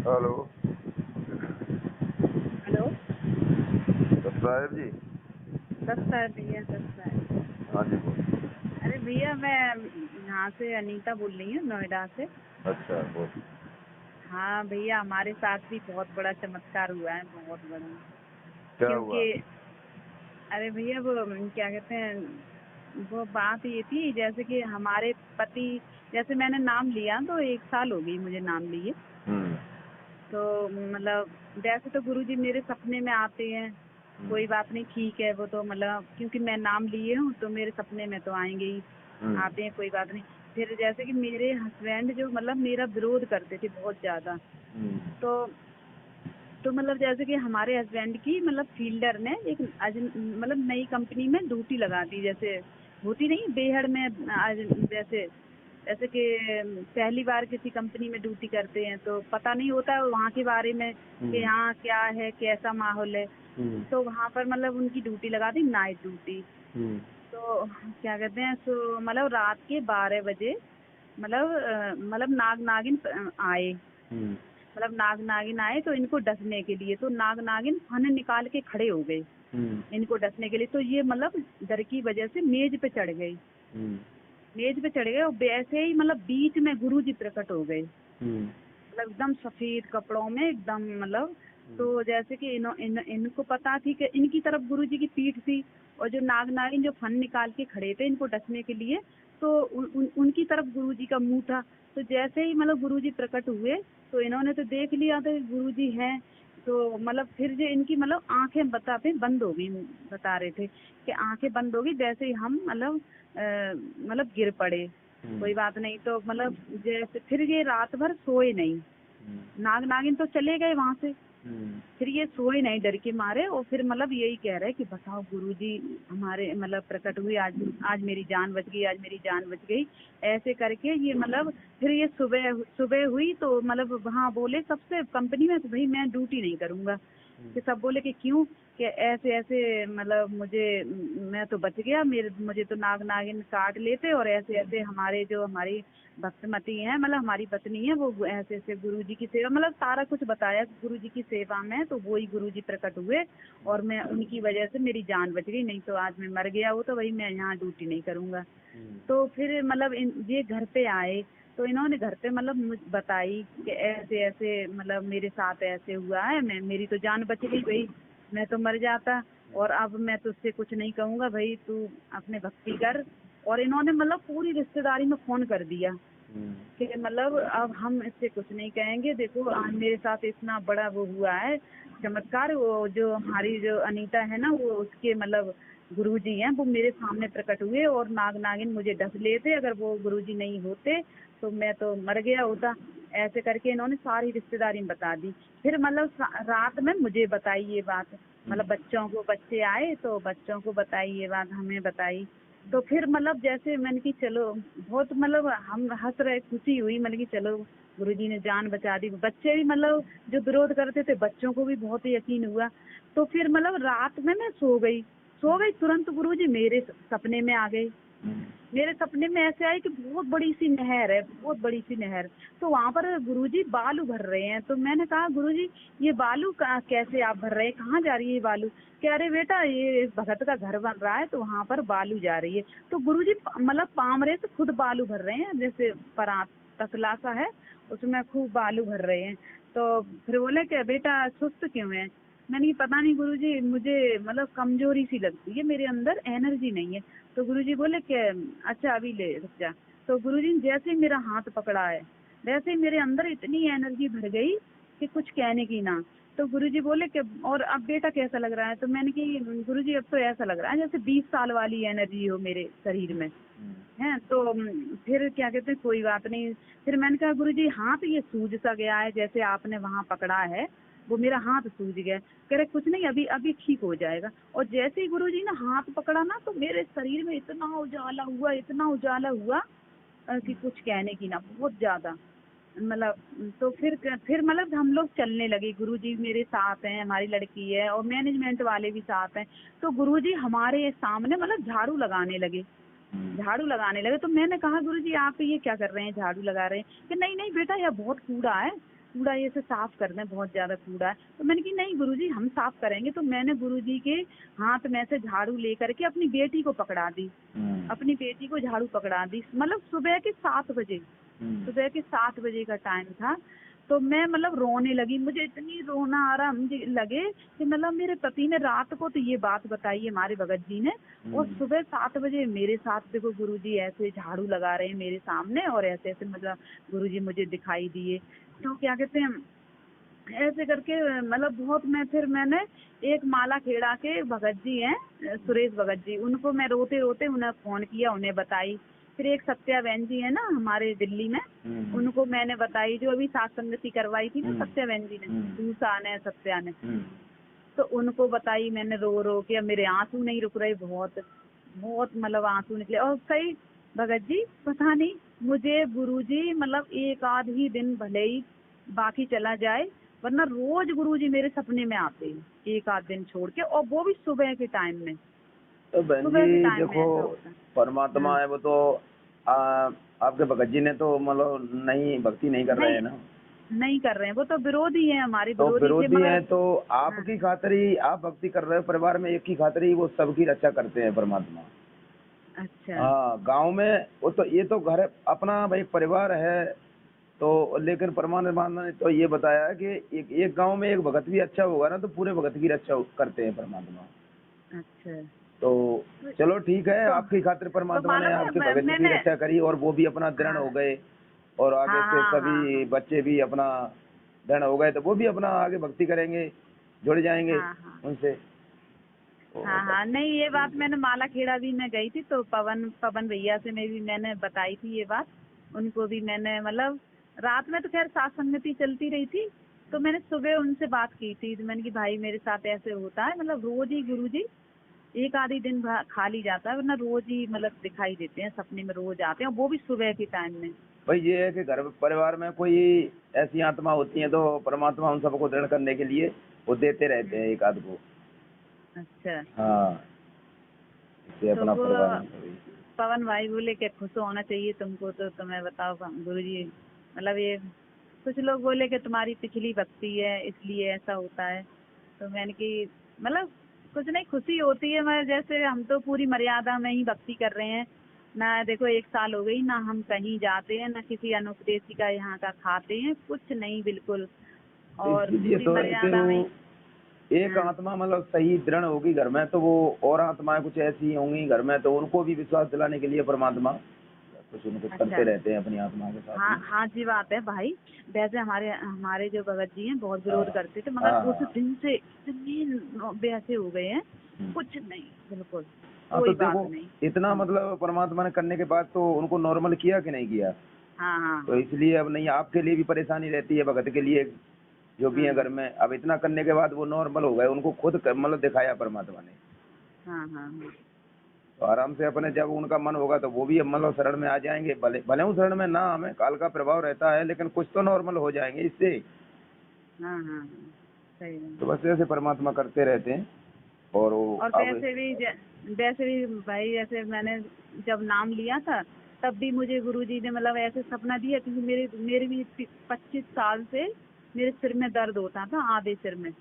Hello. Hello. साहब जी। 10 साल भैया, 10 साल। हाँ जी बोल। अरे भैया, मैं यहाँ से अनीता बोल रही हूँ, नोएडा से। अच्छा बोल। हाँ भैया, हमारे साथ भी बहुत बड़ा चमत्कार हुआ है, बहुत बड़ा। क्या हुआ? क्योंकि अरे भैया, वो क्या कहते हैं, वो बात ये थी जैसे कि हमारे पति, जैसे मैंने नाम लिया तो 1 साल हो गई मुझे नाम लिए। हम्म। तो मतलब वैसे तो गुरुजी मेरे सपने में आते हैं, हम्म। कोई बात नहीं, ठीक है। वो तो मतलब क्योंकि मैं नाम लिए हूँ तो मेरे सपने में तो आएंगे ही, हम्म। आते हैं, कोई बात नहीं। फिर जैसे कि मेरे हस्बैंड जो मतलब मेरा विरोध करते थे बहुत ज्यादा। हम्म। तो मतलब जैसे कि हमारे हस्बैंड की मतलब फील्डर ने एक मतलब नई कंपनी में ड्यूटी लगा दी, जैसे होती नहीं बेहड़ में। आज जैसे जैसे कि पहली बार किसी कंपनी में ड्यूटी करते हैं तो पता नहीं होता है वहाँ के बारे में कि हम्म। यहाँ क्या है, कैसा माहौल है। हम्म। तो वहाँ पर मतलब उनकी ड्यूटी लगा दी, नाइट ड्यूटी। हम्म। तो क्या कहते हैं, सो मतलब रात के 12 बजे मतलब नाग नागिन आए। हम्म। मतलब नाग नागिन आए तो इनको डसने के लिए, तो नाग नागिन फन निकाल के खड़े हो गए हम्म। इनको डसने के लिए। तो ये मतलब डर की वजह से मेज पे चढ़ गई, हम्म। मेज पे चढ़ गए और वैसे ही मतलब बीच में गुरुजी प्रकट हो गए, हम्म। मतलब एकदम सफेद कपड़ों में एकदम मतलब। हम्म। तो जैसे कि इनको पता थी कि इनकी तरफ गुरुजी की पीठ थी, और जो नाग नागिन जो फन निकाल के खड़े थे इनको डसने के लिए, तो उनकी तरफ गुरुजी का मुंह था। तो जैसे ही मतलब गुरुजी प्रकट हुए तो इन्होंने तो देख लिया था गुरुजी हैं। तो मतलब फिर जो इनकी मतलब आंखें बताते बंद हो गई, बता रहे थे कि आंखें बंद हो गई, वैसे ही हम मतलब मतलब गिर पड़े, हम्म। कोई बात नहीं। तो मतलब जैसे फिर ये रात भर सोए नहीं, नाग नागिन तो चले गए वहां से। हम्म। फिर ये सोए नहीं डर के मारे, और फिर मतलब यही कह रहे कि बताओ गुरुजी हमारे मतलब प्रकट हुए, आज आज मेरी जान बच गई, आज मेरी जान बच गई, ऐसे करके ये मतलब। फिर ये सुबह सुबह हुई तो मतलब वहाँ बोले सबसे कंपनी में, तो भाई मैं ड्यूटी नहीं करूंगा। कि सब बोले कि क्यों, कि ऐसे ऐसे मतलब मैं तो बच गया, मुझे तो नाग नागिन काट लेते, और ऐसे ऐसे हमारे जो हमारी भक्तमती है मतलब हमारी पत्नी है, वो ऐसे ऐसे गुरुजी की सेवा, मतलब सारा कुछ बताया गुरुजी की सेवा में। तो वो ही गुरुजी प्रकट हुए और मैं उनकी वजह से मेरी जान बच गई, नहीं तो आज मैं मर गया वो तो भाई मैं यहाँ ड्यूटी नहीं करूंगा। तो फिर मतलब ये घर पे आए तो इन्होंने घर पे मतलब बताई कि ऐसे ऐसे मतलब मेरे साथ ऐसे हुआ है, मेरी तो जान बच गई भाई, मैं तो मर जाता। और अब मैं तुझसे कुछ नहीं कहूंगा भाई, तू अपने भक्ति कर। और इन्होंने मतलब पूरी रिश्तेदारी में फोन कर दिया कि मतलब अब हम इससे कुछ नहीं कहेंगे, देखो आज मेरे साथ इतना बड़ा वो हुआ है चमत्कार। वो जो हमारी जो अनीता है ना, वो उसके मतलब गुरुजी हैं, वो मेरे सामने प्रकट हुए और नाग नागिन मुझे डस लेते, अगर वो गुरुजी नहीं होते तो मैं तो मर गया होता। ऐसे करके इन्होंने सारी रिश्तेदारी में बता दी। फिर मतलब रात में मुझे बताई ये बात, मतलब बच्चे आए तो बच्चों को बताई ये बात, हमें बताई। तो फिर मतलब जैसे मैंने कि चलो बहुत मतलब हम हंस रहे, खुशी हुई, मतलब कि चलो गुरुजी ने जान बचा दी। बच्चे भी मतलब जो विरोध करते थे बच्चों को भी बहुत यकीन हुआ। तो फिर मतलब रात में मैं सो गई तुरंत गुरुजी मेरे सपने में आ गए। मेरे सपने में ऐसे आए कि बहुत बड़ी सी नहर है, बहुत बड़ी सी नहर। तो वहां पर गुरुजी बालू भर रहे हैं। तो मैंने कहा गुरुजी ये बालू कैसे आप भर रहे हैं, कहाँ जा रही है ये बालू? कह रहे बेटा ये भगत का घर बन रहा है तो वहां पर बालू जा रही है। तो गुरुजी मतलब पामरे से खुद बालू भर रहे हैं, जैसे परात तसला सा है उसमें खूब बालू भर रहे हैं। तो फिर बोले कि बेटा सुस्त क्यों है? मैंने कहा पता नहीं गुरुजी, मुझे मतलब कमजोरी सी लगती है, मेरे अंदर एनर्जी नहीं है। तो गुरुजी बोले कि अच्छा अभी ले रुक जा। तो गुरुजी ने जैसे ही मेरा हाथ पकड़ा है वैसे ही मेरे अंदर इतनी एनर्जी भर गई कि कुछ कहने की ना। तो गुरुजी बोले कि और अब बेटा कैसा लग रहा है? तो मैंने कि गुरुजी अब तो ऐसा लग रहा है जैसे 20 साल वाली एनर्जी हो मेरे शरीर में है। तो फिर क्या कहते हैं, कोई बात नहीं। फिर मैंने कहा गुरुजी हाथ ये सूज सा गया है, जैसे आपने वहां पकड़ा है वो मेरा हाथ सूज गया है। कह रहे कुछ नहीं, अभी अभी ठीक हो जाएगा। और जैसे ही गुरुजी ने हाथ पकड़ा ना तो मेरे शरीर में इतना उजाला हुआ, इतना उजाला हुआ कि कुछ कहने की ना, बहुत ज्यादा मतलब। तो फिर मतलब हम लोग चलने लगे, गुरुजी मेरे साथ हैं, हमारी लड़की है और मैनेजमेंट वाले भी साथ हैं। तो गुरुजी हमारे सामने मतलब झाड़ू लगाने लगे, झाड़ू लगाने लगे। तो मैंने कहा गुरुजी आप ये क्या कर रहे हैं, झाड़ू लगा रहे हैं? कि नहीं नहीं बेटा यह बहुत कूड़ा है, कूड़ा ये से साफ कर दें, बहुत ज्यादा कूड़ा है। तो मैंने कि नहीं गुरुजी हम साफ करेंगे। तो मैंने गुरुजी के हाथ में से झाड़ू लेकर के अपनी बेटी को पकड़ा दी, अपनी बेटी को झाड़ू पकड़ा दी, मतलब सुबह के 7 बजे, सुबह के 7 बजे का टाइम था। तो मैं मतलब रोने लगी, मुझे इतनी रोना आ रहा, मुझे लगे कि मतलब मेरे पति ने रात को तो ये बात बताई हमारे भगत जी ने, और सुबह 7 बजे मेरे साथ देखो गुरुजी ऐसे झाड़ू लगा रहे हैं मेरे सामने, और ऐसे ऐसे मतलब गुरुजी मुझे दिखाई दिए। तो क्या कहते हैं, ऐसे करके मतलब बहुत मैंने एक माला खेड़ा के भगत जी हैं, सुरेश भगत जी, उनको मैं रोते रोते उन्हें फोन किया, उन्हें बताई। फिर एक सत्या बहन जी है ना हमारे दिल्ली में, उनको मैंने बताई, जो अभी साथ संगति करवाई थी ना सत्या बहन जी ने, दूसरा ने सत्या ने, तो उनको बताई मैंने रो रो के। अब मेरे आंसू नहीं रुक रहे, बहुत बहुत मतलब आंसू निकले। और कई भगत जी पता नहीं मुझे गुरुजी मतलब एक आध ही दिन भले ही बाकी चला जाए, वरना रोज गुरुजी मेरे सपने में आते हैं, एक आध दिन छोड़ के, और वो भी सुबह के टाइम में। तो बहन सुबह के जी टाइम में देखो, ऐसा होता है। परमात्मा है वो तो आपके भगत जी ने तो मतलब नहीं भक्ति नहीं कर रहे हैं ना, नहीं कर रहे हैं, वो तो विरोधी है, हमारे तो विरोधी थे विरोधी मगर। हैं। तो आपकी खातिर ही आप भक्ति कर रहे हो, परिवार में एक की खातिर ही वो सबकी रक्षा करते हैं परमात्मा। अच्छा हाँ, गांव में वो तो ये तो घर अपना भाई परिवार है, तो लेकिन परमात्मा ने तो ये बताया है कि एक गांव में एक भगत भी अच्छा होगा ना, तो पूरे भगत की रक्षा करते हैं परमात्मा। अच्छा। तो चलो ठीक है, तो आपकी खातिर तो परमात्मा ने मालूम है आपके भगत जी की मैंने। रक्षा करी, और वो भी अपना दृढ़ हाँ हो गए, और आगे हाँ से हाँ हाँ सभी बच्चे भी अपना दृढ़ हो गए, तो वो भी अपना आगे भक्ति करेंगे, जुड़ जाएंगे हाँ हाँ उनसे। तो हाँ बस हाँ। नहीं ये बात ठीक है। मैंने माला खेड़ा भी मैं गई थी, तो पवन भैया से मैं भी मैंने बताई थी ये बात, उनको भी मैंने मतलब रात में तो खैर साथ संगति चलती रही थी, तो मैंने सुबह उनसे बात की थी। तो मैंने कि भाई मेरे साथ ऐसे होता है, मतलब रोज ही गुरुजी एक आधी दिन खाली जाता है, वरना रोज ही मतलब दिखाई देते हैं, सपने में रोज आते हैं, और वो भी सुबह के टाइम में। भाई ये है कि घर परिवार में कोई ऐसी आत्मा होती है, तो परमात्मा उन सबको दृढ़ करने के लिए वो देते रहते हैं एक आध को। अच्छा। हाँ, इससे तो अपना वो परिवार में सभी। पवन भाई बोले कि खुश होना चाहिए तुमको, तो तुम्हें बताओ गुरुजी मतलब ये कुछ लोग बोले कि तुम्हारी पिछली भक्ति है इसलिए ऐसा होता है। तो मैंने कि मतलब कुछ नहीं, खुशी होती है। मैं जैसे हम तो पूरी मर्यादा में ही भक्ति कर रहे हैं ना, देखो 1 साल हो गई ना, हम कहीं जाते हैं ना किसी अनुपदेशी का यहाँ का खाते हैं, कुछ नहीं बिल्कुल, तो और इसीलिए पूरी तो है कि मर्यादा में ही। एक हाँ आत्मा मतलब सही दृढ़ होगी घर में, तो वो और आत्माएं कुछ ऐसी होंगी घर में, तो उनको भी विश्वास दिलाने के लिए परमात्मा कुछ उनको करते अच्छा। रहते हैं अपनी आत्मा के साथ हाँ में। हाँ जी बात है भाई। वैसे हमारे हमारे जो भगत जी हैं बहुत हाँ विरोध करते थे, मगर हाँ उस हाँ। दिन से इतने वैसे हो गए हैं, हम्म। कुछ नहीं बिल्कुल, हाँ, तो कोई बात देखो नहीं। इतना मतलब परमात्मा ने करने के बाद तो उनको नॉर्मल किया कि नहीं किया, हाँ हाँ तो हाँ इसलिए अब नहीं आपके लिए भी परेशानी रहती है, भगत के लिए जो भी है हाँ घर में, अब इतना करने के बाद वो नॉर्मल हो गए, उनको खुद मतलब दिखाया परमात्मा ने। हाँ हाँ हाँ तो आराम से अपने जब उनका मन होगा तो वो भी मतलब शरण में आ जाएंगे, भले भले उस शरण में ना, हमें काल का प्रभाव रहता है, लेकिन कुछ तो नॉर्मल हो जाएंगे इससे। हाँ हाँ हाँ, सही है। तो बस ऐसे परमात्मा करते रहते हैं। और वो और अब वैसे भी भाई, जैसे मैंने जब नाम लिया था तब भी मुझे गुरुजी ने मतलब ऐसे सपना दिया, क्योंकि मेरे भी 25 साल से मेरे सिर में दर्द होता था, आधे सिर में,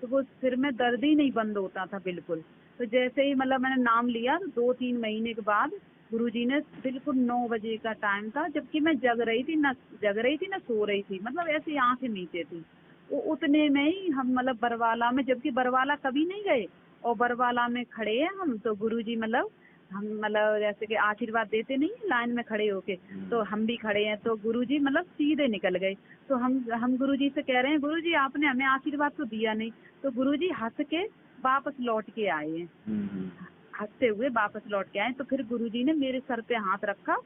तो वो सिर में दर्द ही नहीं बंद होता था बिल्कुल। तो जैसे ही मतलब मैंने नाम लिया, तो 2-3 महीने के बाद गुरुजी ने बिल्कुल 9 बजे का टाइम था, जबकि मैं जग रही थी ना, सो रही थी, मतलब ऐसी आंखें मीचे थी। वो उतने में ही हम मतलब बरवाला में, जबकि बरवाला कभी नहीं गए, और बरवाला में खड़े हैं हम, तो गुरुजी मतलब हम मतलब जैसे कि आशीर्वाद देते नहीं है लाइन में खड़े होके, तो हम भी खड़े हैं, तो गुरुजी मतलब सीधे निकल गए। तो हम गुरुजी से कह रहे हैं, गुरुजी आपने हमें आशीर्वाद तो दिया नहीं। तो गुरुजी हंस के वापस लौट के आए हैं, हंसते हुए वापस लौट के आए। तो फिर गुरुजी ने मेरे सर पे हाथ रखा,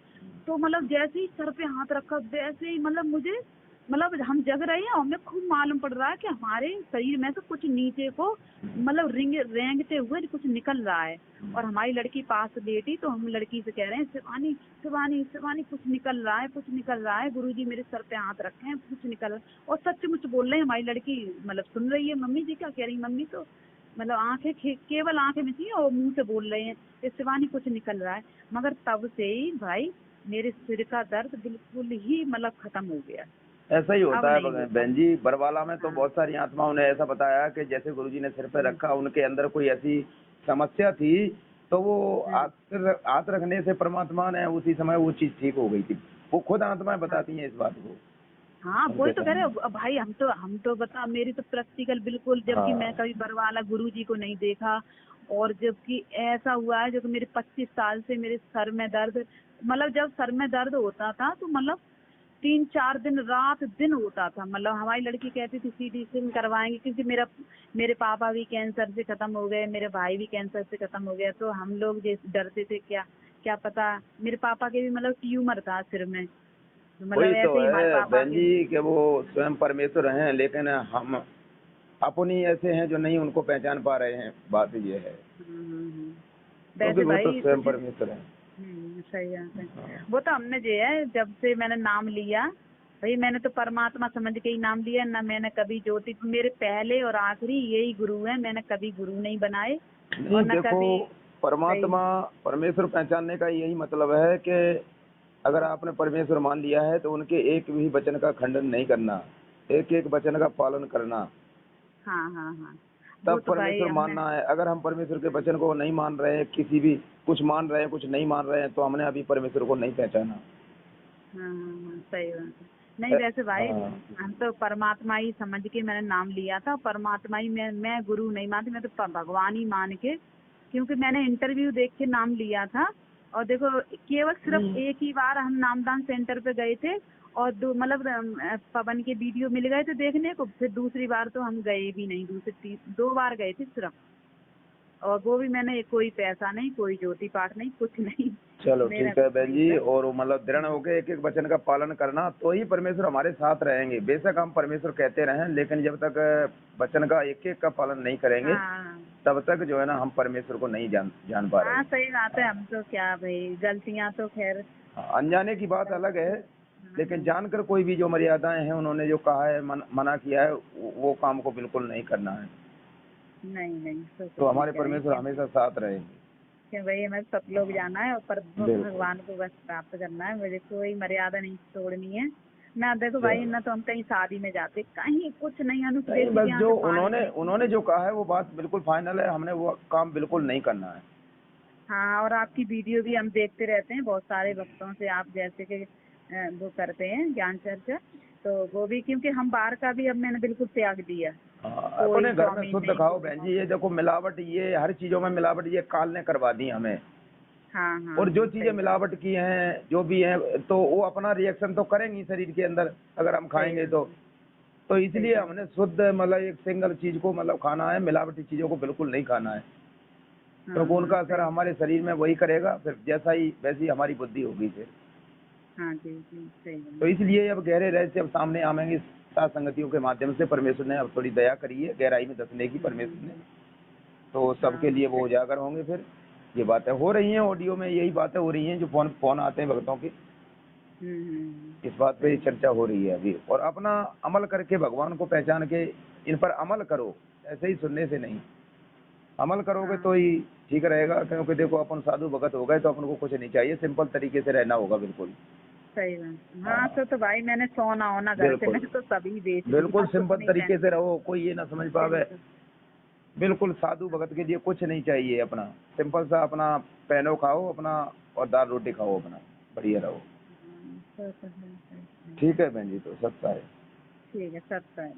तो मतलब जैसे ही सर पे हाथ रखा वैसे ही मतलब मुझे मतलब हम जग रहे हैं, और हमें खूब मालूम पड़ रहा है कि हमारे शरीर में से कुछ नीचे को मतलब रेंगते हुए कुछ निकल रहा है। और हमारी लड़की पास लेटी, तो हम लड़की से कह रहे हैं, शिवानी शिवानी शिवानी कुछ निकल रहा है, कुछ निकल रहा है, गुरुजी मेरे सर पे हाथ रखे हैं, कुछ निकल रहा है। और सचमुच बोल रहे हैं, हमारी लड़की मतलब सुन रही है, मम्मी जी क्या कह रही, मम्मी तो मतलब आंखें केवल आंखें में थी, और मुंह से बोल रहे हैं कि शिवानी कुछ निकल रहा है। मगर तब से ही भाई मेरे सिर का दर्द बिल्कुल ही मतलब खत्म हो गया, ऐसा ही अब होता है नहीं होता। बहन जी। बरवाला में तो हाँ। बहुत सारी आत्माओं ने ऐसा बताया कि जैसे गुरुजी ने सिर पे रखा, उनके अंदर कोई ऐसी समस्या थी, तो वो हाथ रखने से परमात्मा ने उसी समय वो चीज ठीक हो गई थी। वो खुद आत्माएं हाँ। बताती हैं इस बात को हाँ, उनके वही तो कह रहे सामने। हो। अब भाई हम तो बता, मेरी तो प्रैक्टिकल बिल्कुल, जबकि मैं हाँ कभी बरवाला गुरुजी को नहीं देखा, और जबकि ऐसा हुआ है जो कि मेरे 25 साल से मेरे सर में दर्द, मतलब जब सर में दर्द होता था तो मतलब 3-4 दिन रात दिन होता था। मतलब हमारी लड़की कहती थी सीटी स्कैन करवाएंगे, क्योंकि मेरे पापा भी कैंसर से खत्म हो गए, मेरे भाई भी कैंसर से खत्म हो गया, तो हम लोग जैसे डरते थे, क्या क्या पता। मेरे पापा के भी मतलब ट्यूमर था सिर में, मतलब वही तो ऐसे ही हमारे है पापा बहन के। जी कि वो स्वयं परमेश्वर हैं, लेकिन हम अपनी ऐसे हैं जो नहीं उनको पहचान पा रहे हैं। बात ये है, क्योंकि वैसे वो तो भाई स्वयं कुछ। परमेश्वर हैं। सही बात है। हाँ। वो तो हमने जो है, जब से मैंने नाम लिया भाई, मैंने तो परमात्मा समझ के ही नाम लिया ना। मैंने कभी ज्योति, मेरे पहले और आखिरी यही गुरु है, मैंने कभी गुरु नहीं बनाए और नहीं न देखो, कभी। भाई। परमात्मा परमेश्वर पहचानने का यही मतलब है कि अगर आपने परमेश्वर मान लिया है तो उनके एक भी वचन का खंडन नहीं करना, एक एक वचन का पालन करना, हाँ हाँ हाँ, वो तब तो भाई परमेश्वर हमने। मानना है। अगर हम परमेश्वर के वचन को नहीं मान रहे हैं, किसी भी कुछ मान रहे हैं कुछ नहीं मान रहे हैं, तो हमने अभी परमेश्वर को नहीं पहचाना। हाँ हाँ हाँ, सही बात है। नहीं वैसे भाई, हाँ हम तो परमात्मा ही समझ के मैंने नाम लिया था। परमात्मा ही, मैं गुरु नहीं मानती, मैं तो भगवान ही मान के, क्योंकि मैंने इंटरव्यू देख के नाम लिया था। और देखो, केवल सिर्फ नहीं, एक ही बार हम नामदान सेंटर पे गए थे, और दो मतलब पवन के वीडियो मिल गए थे देखने को, फिर दूसरी बार तो हम गए भी नहीं, 2 बार गए थे सिर्फ। और वो भी मैंने कोई पैसा नहीं, कोई ज्योति पाठ नहीं, कुछ नहीं। चलो मेरा ठीक है कुछ बहन नहीं जी। था। और वो मतलब दृढ़ होकर एक एक वचन का पालन करना, तो ही परमेश्वर हमारे साथ रहेंगे। बेशक हम परमेश्वर कहते रहें, लेकिन जब तक वचन का एक एक का पालन नहीं करेंगे, हाँ तब तक जो है ना हम परमेश्वर को नहीं जान जान पा रहे हाँ, हैं। सही बात है। हाँ, हम तो क्या भाई, गलतियां तो खैर। हाँ, अनजाने की बात अलग है, लेकिन जानकर कोई भी जो मर्यादाएं हैं उन्होंने जो कहा है, मना किया है, वो काम को बिल्कुल नहीं करना है। नहीं नहीं, तो तो कुछ नहीं हमारे करेंगे, परमेश्वर क्योंकि हमेशा साथ रहेंगे। भाई हमें सब लोग जाना है, और पर बिल्कुल। भगवान को बस प्राप्त करना है। मुझे कोई मर्यादा नहीं तोड़नी है। ना देखो भाई, चलो, ना तो हम कहीं शादी में जाते, कहीं कुछ नहीं, नहीं अनुपदेशी बस के यहाँ जो से पानी उन्होंने नहीं उन्होंने पीते। जो कहा है वो बात बिल्कुल फाइनल है, हमने वो काम बिल्कुल नहीं करना है। हाँ, और आपकी वीडियो भी हम देखते रहते हैं, बहुत सारे भक्तों से आप जैसे कि वो करते हैं ज्ञान चर्चा, तो वो भी, क्योंकि हम बाहर का भी अब मैंने बिल्कुल त्याग दिया। हाँ, कोई अपने घर में चाउमीन शुद्ध नहीं, खाओ कुछ बहन नहीं। जी। ये देखो मिलावट, ये हर चीजों में मिलावट, ये काल ने करवा दी हमें। हाँ हाँ और जो हाँ, चीजें सही बात। मिलावट की हैं जो भी हैं, तो वो अपना रिएक्शन तो करेंगी शरीर के अंदर, अगर हम सही खाएंगे बात तो। है। तो सही इसलिए बात। हमने शुद्ध मतलब एक सिंगल चीज को मतलब खाना है, मिलावटी चीजों को बिल्कुल नहीं खाना है। हाँ क्योंकि हाँ, उनका असर सही। हमारे शरीर में वही करेगा, फिर जैसा ही वैसी हमारी बुद्धि होगी फिर। हाँ जी जी, सही तो बात। इसलिए अब गहरे रहस्य अब सामने आएंगे सात संगतियों के माध्यम से। परमेश्वर ने अब थोड़ी दया करी है गहराई में दसने की, परमेश्वर ने। तो हाँ सबके हाँ, लिए वो सही। उजागर होंगे फिर। ये बातें हो रही हैं, ऑडियो में यही बातें हो रही हैं जो फोन फोन आते हैं भक्तों के। इस बात पे सही बात। चर्चा हो रही है अभी। और अपना अमल करके भगवान को पहचान के इन पर अमल करो, ऐसे ही सुनने से नहीं। अमल करोगे हाँ, तो ही ठीक रहेगा। क्योंकि देखो अपन साधु भगत हो गए तो अपन को कुछ नहीं चाहिए, सिंपल तरीके से रहना होगा बिल्कुल। सही बात। हाँ, हाँ तो भाई मैंने सोना होना घर से, बिल्कुल, मैंने तो सभी बेच बिल्कुल दिया, कुछ सिंपल नहीं तरीके से पहनती। रहो, कोई ये ना समझ पावे। बिल्कुल। बिल्कुल साधु भगत के लिए कुछ नहीं चाहिए, अपना सिंपल सा अपना पहनो खाओ अपना, और दाल रोटी खाओ अपना, बढ़िया रहो। तो है, सही। ठीक है बहन जी, तो सत्ता है। ठीक है, सब सही।